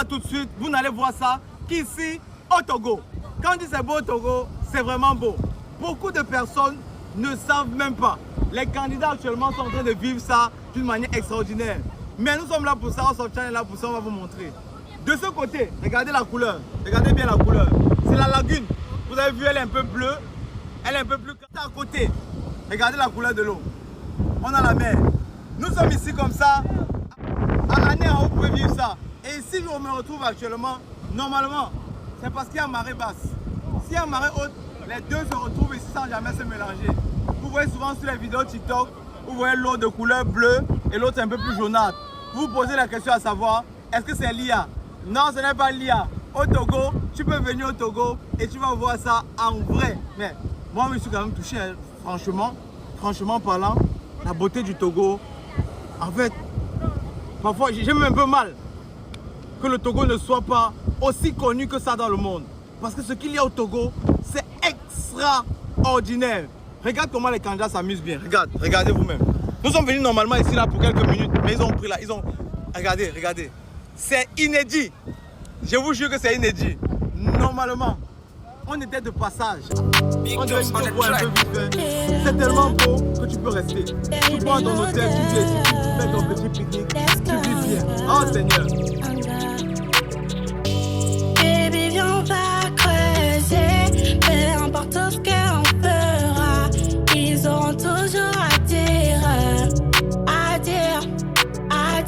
tout de suite, vous n'allez voir ça qu'ici, au Togo. Quand on dit c'est beau au Togo, c'est vraiment beau. Beaucoup de personnes ne savent même pas. Les candidats actuellement sont en train de vivre ça d'une manière extraordinaire. Mais nous sommes là pour ça, Soft Channel est là pour ça, on va vous montrer. De ce côté, regardez la couleur, regardez bien la couleur. C'est la lagune. Vous avez vu, elle est un peu bleue, elle est un peu plus... À côté, regardez la couleur de l'eau. On a la mer. Nous sommes ici comme ça. À l'année, vous pouvez vivre ça. Et ici, où on me retrouve actuellement, normalement, c'est parce qu'il y a marée basse. S'il y a marée haute, les deux se retrouvent ici sans jamais se mélanger. Vous voyez souvent sur les vidéos TikTok, vous voyez l'eau de couleur bleue et l'autre un peu plus jaunâtre. Vous vous posez la question à savoir, est-ce que c'est l'IA? Non, ce n'est pas l'IA. Au Togo, tu peux venir au Togo et tu vas voir ça en vrai. Mais moi, je me suis quand même touché, hein, franchement parlant, la beauté du Togo. En fait, parfois, j'ai même un peu mal que le Togo ne soit pas aussi connu que ça dans le monde. Parce que ce qu'il y a au Togo, c'est extraordinaire. Regarde comment les candidats s'amusent bien. Regardez vous-même. Nous sommes venus normalement ici là pour quelques minutes, mais ils ont pris là, regardez. C'est inédit. Je vous jure que c'est inédit. Normalement, on était de passage. On devait juste voir un peu vite fait. C'est tellement beau que tu peux rester. Tu prends ton hôtel, tu viens ici, tu fais ton petit pique-nique, tu vis bien. Oh Seigneur. Baby, viens, on va creuser. Peu importe ce qu'on fera, ils auront toujours à dire, à dire, à dire.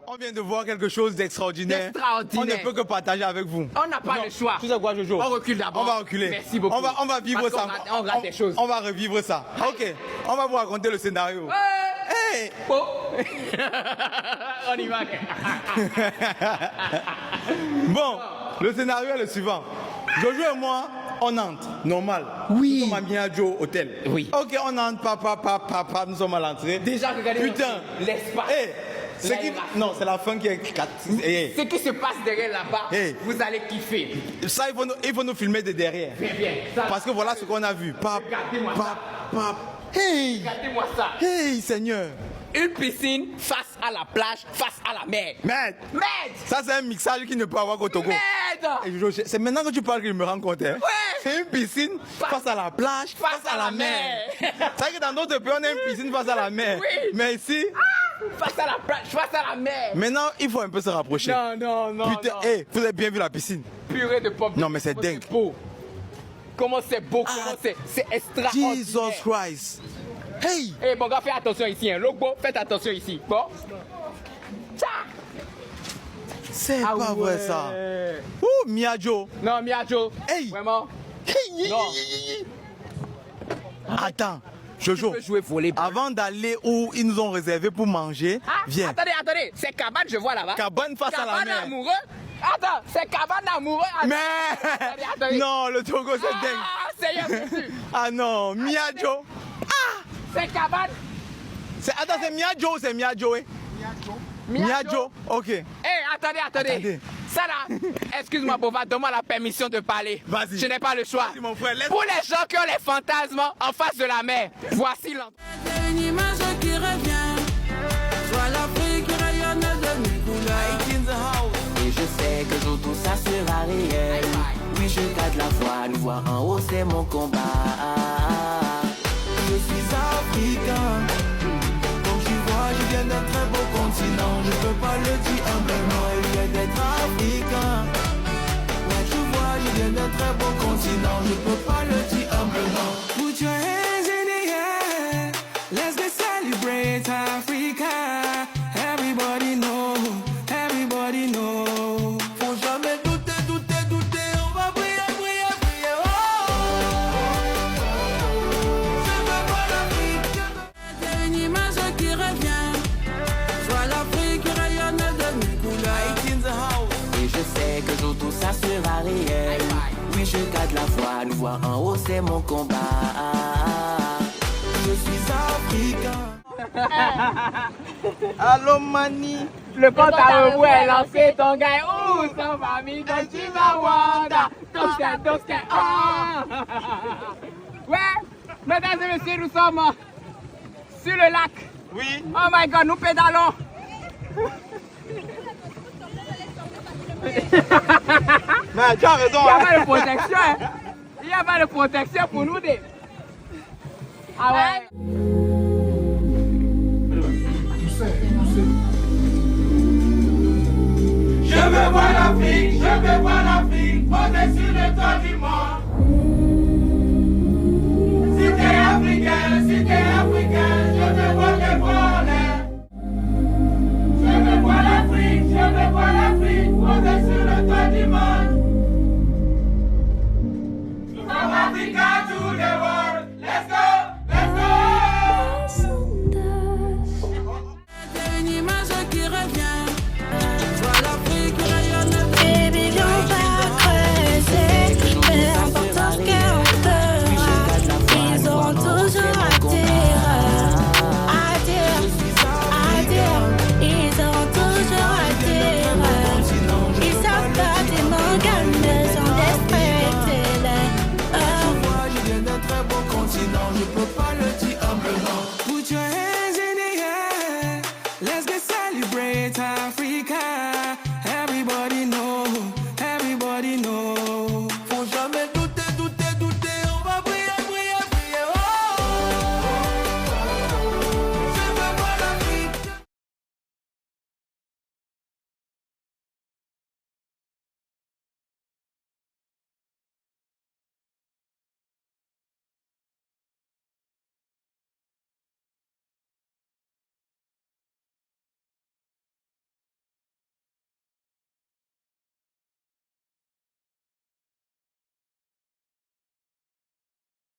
On vient de voir quelque chose d'extraordinaire. On ne peut que partager avec vous. On n'a pas le choix. Tu sais quoi, Jojo? On recule d'abord. On va reculer. Merci beaucoup. On va vivre parce ça. On rate des choses. On va revivre ça. Ok. On va vous raconter le scénario. Hey! Oh. On y va. Bon, le scénario est le suivant. Jojo et moi, on entre, normal. Oui. Nous sommes à Miadjo Hôtel. Oui. Ok, on entre, papa, nous sommes à l'entrée. Déjà, regardez. Putain. L'espace. Hey, non, c'est la fin qui est... Hey. Ce qui se passe derrière là-bas, Hey. vous allez kiffer. Ça, il faut nous filmer de derrière. Bien. Ça, Parce que voilà ce qu'on a vu. Regardez-moi ça. Hey! Regardez-moi ça. Hey, Seigneur! Une piscine face à la plage, face à la mer. Merde! Ça, c'est un mixage qui ne peut avoir qu'au Togo. Merde! Et Jojo, c'est maintenant que tu parles que je me rends compte. Hein? Ouais. C'est une piscine face à la plage, Face à la mer. C'est vrai que dans d'autres pays, on a une piscine face à la mer. Oui. Mais ici, Face à la plage, face à la mer. maintenant, il faut un peu se rapprocher. Non. Putain, non. hey, vous avez bien vu la piscine? Purée de pommes. Non, mais c'est Comment dingue. beau. Comment c'est beau, comment c'est extraordinaire. Jesus Christ! Hey! Eh bon gars, fais attention ici, hein. Logbo, faites attention ici. Bon. Tcha. C'est Ah pas ouais. vrai ça! Ouh, Miadjo! Non, Miadjo. Hey. Vraiment. Hey. Non. Attends, Jojo, Tu peux jouer volley. avant d'aller où ils nous ont réservé pour manger, Ah, viens. attendez. C'est cabane, je vois là-bas. Cabane face à la Cabane mer. amoureux. Attends, c'est cabane amoureux. Mais Attendez. non, le Togo c'est dingue. Ah, Seigneur Jésus. Ah non, Miadjo. C'est cabane. Attends, c'est Miadjo ou c'est Miadjo? Miadjo. Ok. Eh, attendez. Ça là, excuse-moi, Bova, donne-moi la permission de parler. Vas-y. Je n'ai pas le choix. Vas-y, mon frère, laisse- Pour les gens qui ont les fantasmes en face de la mer, voici l'endroit. C'est une image qui revient. Soit l'Afrique qui rayonne de mes couleurs. Et je sais que jour tout ça sera réel. Oui, je garde la foi, nous voir en haut, c'est mon combat. Je suis africain. Comme tu vois, je viens d'un très beau continent. Je peux pas le dire humblement, je viens d'être africain. Ouais, tu vois, je viens d'un très beau continent. Je peux pas le dire humblement. Put your hands in the air. Let's get celebrate Africa. Everybody know. Faut jamais douter, on va briller. Oh, je veux voir l'Afrique. C'est une image qui revient. Soit l'Afrique qui rayonne de mes couleurs. Et je sais que jour tout ça sera réel. Oui, je garde la foi, nous voir en haut, c'est mon combat. Je suis africain. Allô, Mani. Le compte à rebours est lancé, ton gars. Ouh, sans famille, ton Chimawanda. Tosca, ah. Ouais, mesdames et messieurs, nous sommes sur le lac. Oui. Oh my god, nous pédalons. Mais tu as raison. Il n'y a Hein. pas de protection. Hein. Il n'y a pas de protection pour nous. Ah ouais. Je veux voir l'Afrique, je veux voir l'Afrique au-dessus de toi du monde. Cité africaine, je veux voir tes bras en l'air. Je veux voir l'Afrique, au-dessus de toi du monde. From Africa to the world, let's go, let's go. C'est une image qui revient. Vois l'Afrique rayonne. Baby, viens pas creuser, peu importe ce qu'on fera, ils auront toujours à dire, ils auront toujours à dire. Ils savent pas des mangas, mais sont respectés là. Moi, je viens d'un très beau continent, je peux pas le dire humblement. Put your hands in the air. Let's get celebrate Africa. Everybody know, everybody know. Faut jamais douter, douter, douter, on va briller, briller, briller. Oh, je veux voir l'Afrique.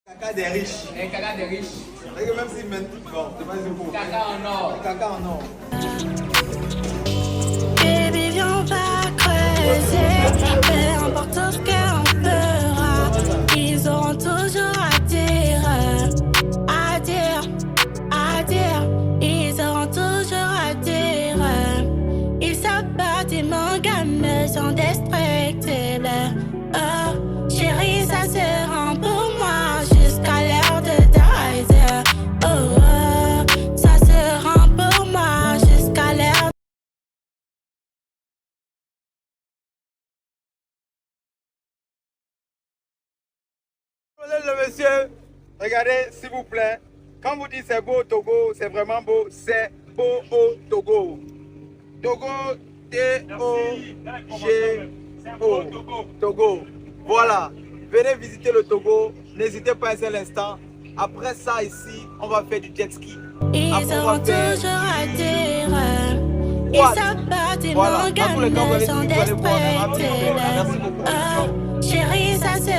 Caca des riches. Les caca des riches. Regarde, même si maintenant, bon, c'est pas si beau. Caca en or. Caca en or. Baby, viens pas creuser, peu importe ce qu'on fera, ils auront toujours à dire, ils auront toujours à dire. Ils savent pas des mangas, mais sont destructibles. Oh, chérie, ça se rend pour moi jusqu'à l'heure de dive. Oh, oh, ça se rend pour moi jusqu'à l'heure. Mesdames et messieurs, regardez s'il vous plaît. Quand vous dites c'est beau au Togo, c'est vraiment beau. C'est beau au Togo. Togo, T-O-G-O. Togo. Voilà. Venez visiter le Togo. N'hésitez pas un seul instant. Après ça, ici, on va faire du jet ski. Ils Après, on auront va faire- toujours à dire. Ils What? savent pas des Voilà. mangas, Dans tous les cas, vous mais allez sont voir, vous allez voir. destructibles. Merci beaucoup. Oh, chérie, ça se